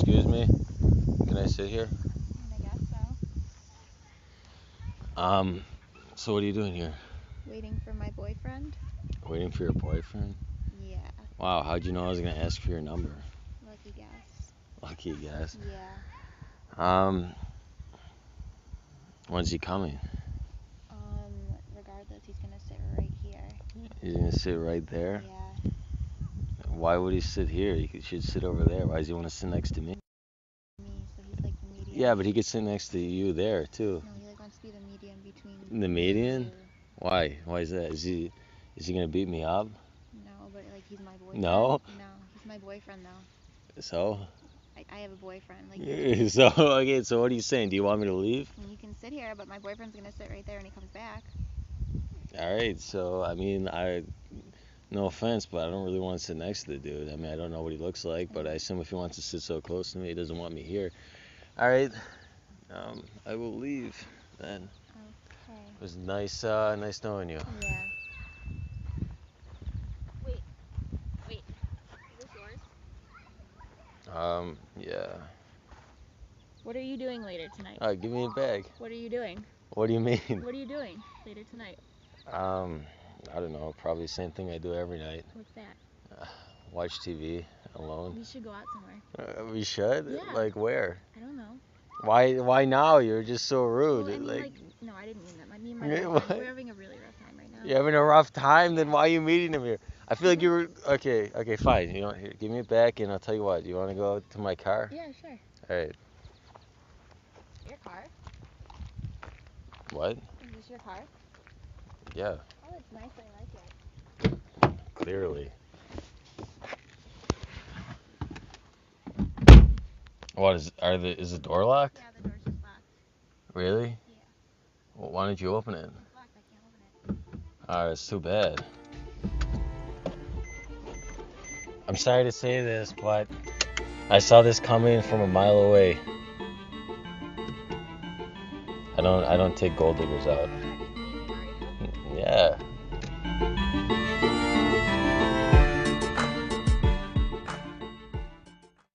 Excuse me? Can I sit here? I guess so. So what are you doing here? Waiting for my boyfriend. Waiting for your boyfriend? Yeah. Wow, how'd you know I was gonna ask for your number? Lucky guess. Lucky guess. Yeah. When's he coming? Regardless, he's gonna sit right here. He's gonna sit right there? Yeah. Why would he sit here? He should sit over there. Why does he want to sit next to me? Me, so he's like the median. Yeah, but he could sit next to you there too. No, he like wants to be the median between. The median? You. Why? Why is that? Is he gonna beat me up? No, but like he's my boyfriend. No? No, he's my boyfriend though. So? I have a boyfriend. Like. So okay. So what are you saying? Do you want me to leave? And you can sit here, but my boyfriend's gonna sit right there when he comes back. All right. So I mean, no offense, but I don't really want to sit next to the dude. I mean, I don't know what he looks like, but I assume if he wants to sit so close to me, he doesn't want me here. All right. I will leave then. Okay. It was nice knowing you. Yeah. Wait. Is this yours? Yeah. What are you doing later tonight? All right, give me a bag. What are you doing? What do you mean? What are you doing later tonight? I don't know. Probably the same thing I do every night. What's that? Watch TV alone. We should go out somewhere. We should? Yeah. Like where? I don't know. Why now? You're just so rude. Well, I mean, like, no, I didn't mean that. I mean, we're having a really rough time right now. you're having a rough time? Then why are you meeting him here? I feel like you were... Okay, fine. You know, here, give me it back and I'll tell you what. You want to go to my car? Yeah, sure. All right. Your car? What? Is this your car? Yeah. Oh, it's nice. I like it. Clearly. What is the door locked? Yeah, the door's just locked. Really? Yeah. Well, why didn't you open it? It's locked. I can't open it. Alright, it's too bad. I'm sorry to say this, but I saw this coming from a mile away. I don't take gold diggers out.